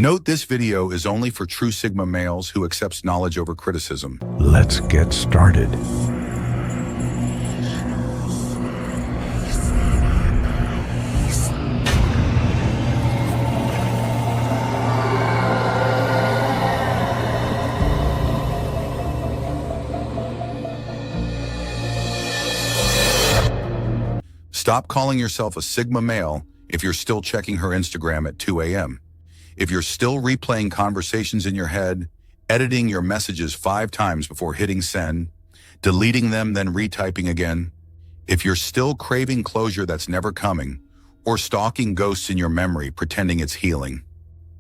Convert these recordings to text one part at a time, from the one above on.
Note this video is only for true Sigma males who accepts knowledge over criticism. Let's get started. Stop calling yourself a Sigma male if you're still checking her Instagram at 2 a.m. If you're still replaying conversations in your head, editing your messages 5 times before hitting send, deleting them then retyping again, if you're still craving closure that's never coming, or stalking ghosts in your memory pretending it's healing,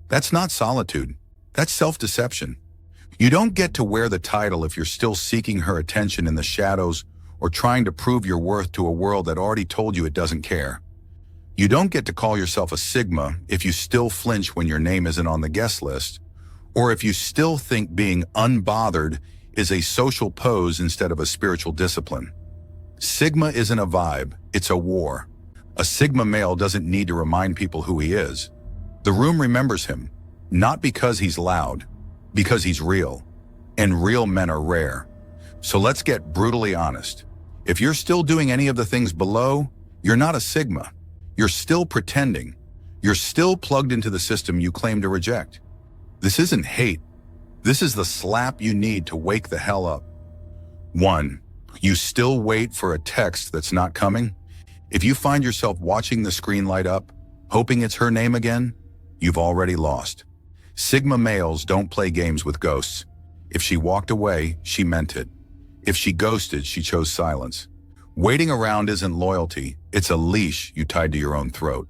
that's not solitude, that's self-deception. You don't get to wear the title if you're still seeking her attention in the shadows or trying to prove your worth to a world that already told you it doesn't care. You don't get to call yourself a Sigma if you still flinch when your name isn't on the guest list, or if you still think being unbothered is a social pose instead of a spiritual discipline. Sigma isn't a vibe, it's a war. A Sigma male doesn't need to remind people who he is. The room remembers him, not because he's loud, because he's real. And real men are rare. So let's get brutally honest. If you're still doing any of the things below, you're not a Sigma. You're still pretending. You're still plugged into the system you claim to reject. This isn't hate. This is the slap you need to wake the hell up. 1. You still wait for a text that's not coming? If you find yourself watching the screen light up, hoping it's her name again, you've already lost. Sigma males don't play games with ghosts. If she walked away, she meant it. If she ghosted, she chose silence. Waiting around isn't loyalty, it's a leash you tied to your own throat.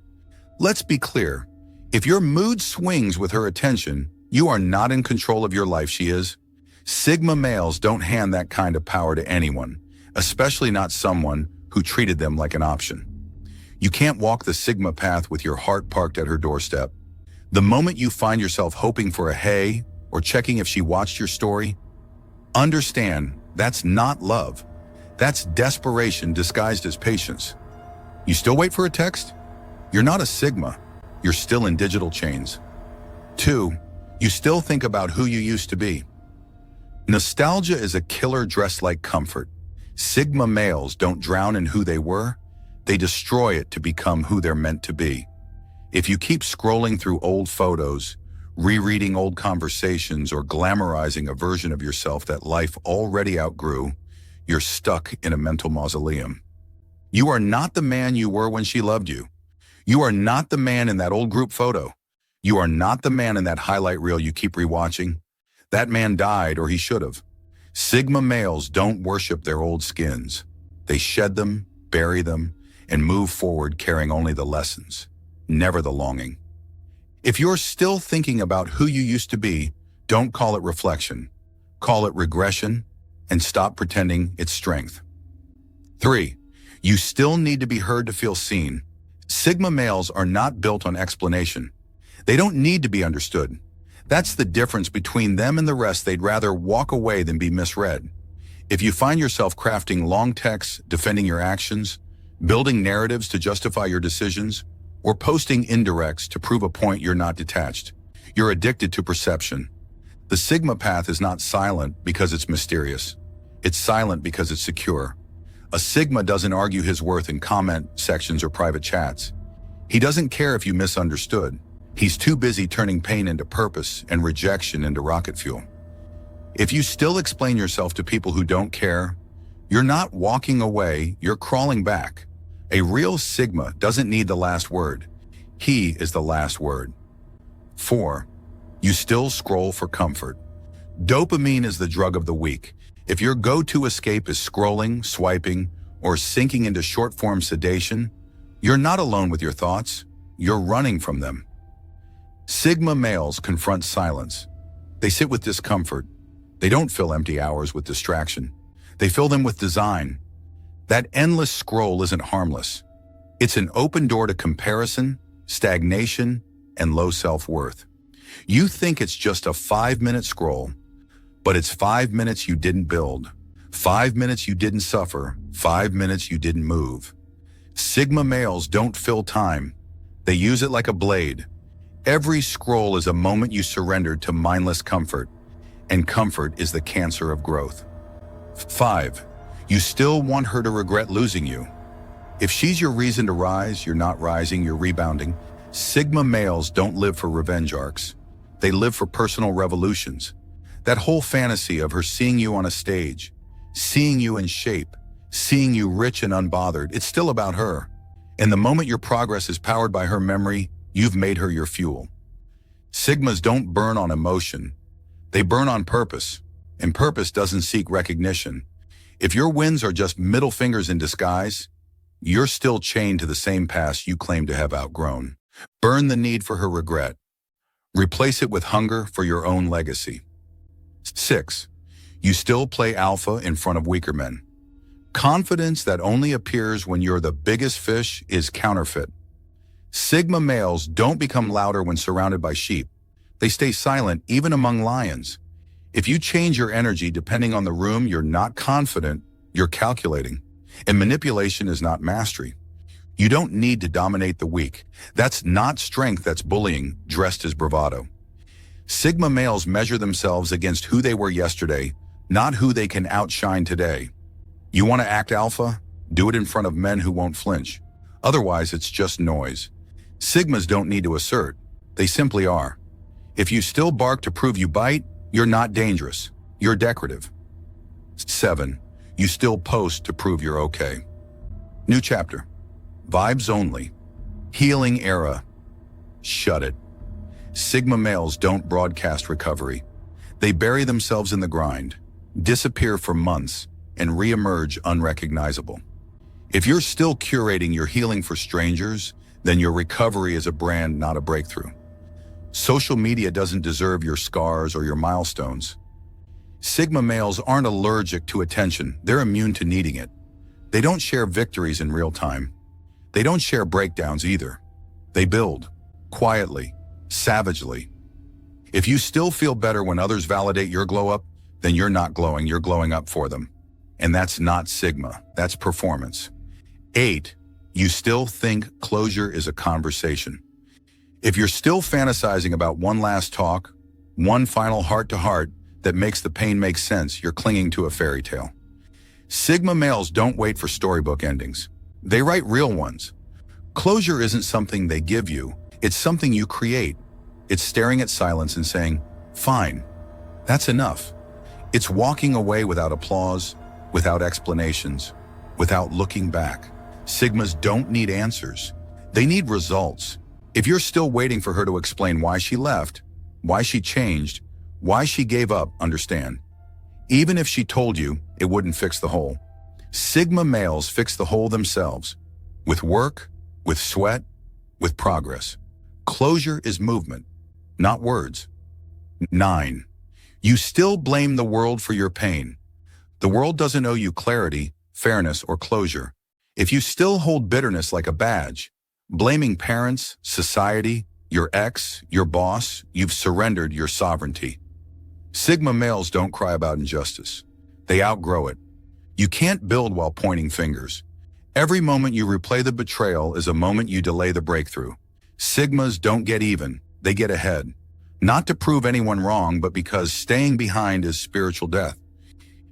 Let's be clear, if your mood swings with her attention, you are not in control of your life, she is. Sigma males don't hand that kind of power to anyone, especially not someone who treated them like an option. You can't walk the Sigma path with your heart parked at her doorstep. The moment you find yourself hoping for a hey or checking if she watched your story, understand that's not love. That's desperation disguised as patience. You still wait for a text? You're not a Sigma. You're still in digital chains. 2. You still think about who you used to be. Nostalgia is a killer dressed like comfort. Sigma males don't drown in who they were. They destroy it to become who they're meant to be. If you keep scrolling through old photos, rereading old conversations, or glamorizing a version of yourself that life already outgrew, you're stuck in a mental mausoleum. You are not the man you were when she loved you. You are not the man in that old group photo. You are not the man in that highlight reel you keep rewatching. That man died, or he should have. Sigma males don't worship their old skins. They shed them, bury them, and move forward carrying only the lessons, never the longing. If you're still thinking about who you used to be, don't call it reflection. Call it regression, and stop pretending it's strength. 3. You still need to be heard to feel seen. Sigma males are not built on explanation. They don't need to be understood. That's the difference between them and the rest. They'd rather walk away than be misread. If you find yourself crafting long texts, defending your actions, building narratives to justify your decisions, or posting indirects to prove a point, you're not detached. You're addicted to perception. The Sigma path is not silent because it's mysterious. It's silent because it's secure. A Sigma doesn't argue his worth in comment sections or private chats. He doesn't care if you misunderstood. He's too busy turning pain into purpose and rejection into rocket fuel. If you still explain yourself to people who don't care, you're not walking away, you're crawling back. A real Sigma doesn't need the last word. He is the last word. 4. You still scroll for comfort. Dopamine is the drug of the weak. If your go-to escape is scrolling, swiping, or sinking into short-form sedation, you're not alone with your thoughts. You're running from them. Sigma males confront silence. They sit with discomfort. They don't fill empty hours with distraction. They fill them with design. That endless scroll isn't harmless. It's an open door to comparison, stagnation, and low self-worth. You think it's just a 5-minute scroll, but it's 5 minutes you didn't build, 5 minutes you didn't suffer, 5 minutes you didn't move. Sigma males don't fill time. They use it like a blade. Every scroll is a moment you surrendered to mindless comfort, and comfort is the cancer of growth. 5. You still want her to regret losing you. If she's your reason to rise, you're not rising, you're rebounding. Sigma males don't live for revenge arcs. They live for personal revolutions. That whole fantasy of her seeing you on a stage, seeing you in shape, seeing you rich and unbothered, it's still about her. And the moment your progress is powered by her memory, you've made her your fuel. Sigmas don't burn on emotion. They burn on purpose, and purpose doesn't seek recognition. If your wins are just middle fingers in disguise, you're still chained to the same past you claim to have outgrown. Burn the need for her regret. Replace it with hunger for your own legacy. 6. You still play alpha in front of weaker men. Confidence that only appears when you're the biggest fish is counterfeit. Sigma males don't become louder when surrounded by sheep. They stay silent even among lions. If you change your energy depending on the room, you're not confident, you're calculating. And manipulation is not mastery. You don't need to dominate the weak. That's not strength, that's bullying, dressed as bravado. Sigma males measure themselves against who they were yesterday, not who they can outshine today. You want to act alpha? Do it in front of men who won't flinch. Otherwise, it's just noise. Sigmas don't need to assert. They simply are. If you still bark to prove you bite, you're not dangerous. You're decorative. 7. You still post to prove you're okay. New chapter. Vibes only. Healing era. Shut it. Sigma males don't broadcast recovery. They bury themselves in the grind, disappear for months, and reemerge unrecognizable. If you're still curating your healing for strangers, then your recovery is a brand, not a breakthrough. Social media doesn't deserve your scars or your milestones. Sigma males aren't allergic to attention, they're immune to needing it. They don't share victories in real time. They don't share breakdowns either. They build, quietly, savagely. If you still feel better when others validate your glow up, then you're not glowing, you're glowing up for them. And that's not Sigma, that's performance. 8. You still think closure is a conversation. If you're still fantasizing about one last talk, one final heart-to-heart that makes the pain make sense, you're clinging to a fairy tale. Sigma males don't wait for storybook endings. They write real ones. Closure isn't something they give you, it's something you create. It's staring at silence and saying, fine, that's enough. It's walking away without applause, without explanations, without looking back. Sigmas don't need answers. They need results. If you're still waiting for her to explain why she left, why she changed, why she gave up, understand. Even if she told you, it wouldn't fix the hole. Sigma males fix the hole themselves. With work, with sweat, with progress. Closure is movement, not words. 9. You still blame the world for your pain. The world doesn't owe you clarity, fairness, or closure. If you still hold bitterness like a badge, blaming parents, society, your ex, your boss, you've surrendered your sovereignty. Sigma males don't cry about injustice. They outgrow it. You can't build while pointing fingers. Every moment you replay the betrayal is a moment you delay the breakthrough. Sigmas don't get even, they get ahead. Not to prove anyone wrong, but because staying behind is spiritual death.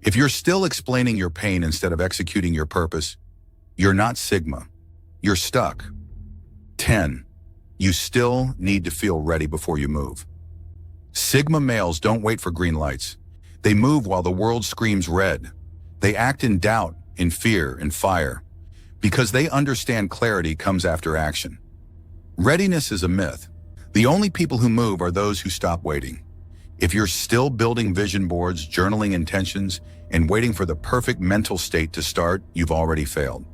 If you're still explaining your pain instead of executing your purpose, you're not Sigma. You're stuck. 10. You still need to feel ready before you move. Sigma males don't wait for green lights. They move while the world screams red. They act in doubt, in fear, in fire, because they understand clarity comes after action. Readiness is a myth. The only people who move are those who stop waiting. If you're still building vision boards, journaling intentions, and waiting for the perfect mental state to start, you've already failed.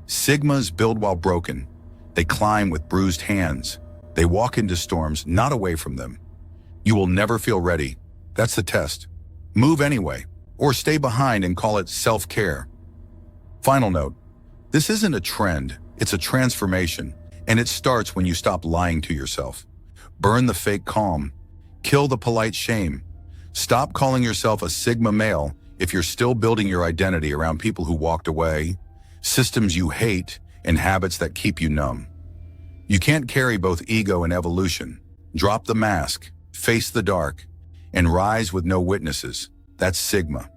Sigmas build while broken. They climb with bruised hands. They walk into storms, not away from them. You will never feel ready. That's the test. Move anyway, or stay behind and call it self-care. Final note, this isn't a trend, it's a transformation, and it starts when you stop lying to yourself. Burn the fake calm. Kill the polite shame. Stop calling yourself a Sigma male if you're still building your identity around people who walked away, systems you hate, and habits that keep you numb. You can't carry both ego and evolution. Drop the mask, face the dark, and rise with no witnesses. That's Sigma.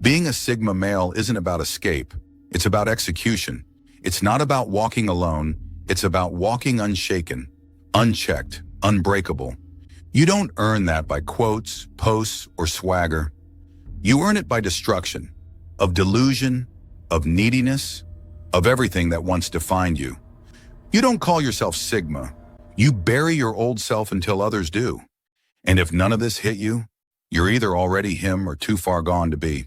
Being a Sigma male isn't about escape. It's about execution. It's not about walking alone. It's about walking unshaken, unchecked, unbreakable. You don't earn that by quotes, posts, or swagger. You earn it by destruction, of delusion, of neediness, of everything that once defined you. You don't call yourself Sigma. You bury your old self until others do. And if none of this hit you, you're either already him or too far gone to be.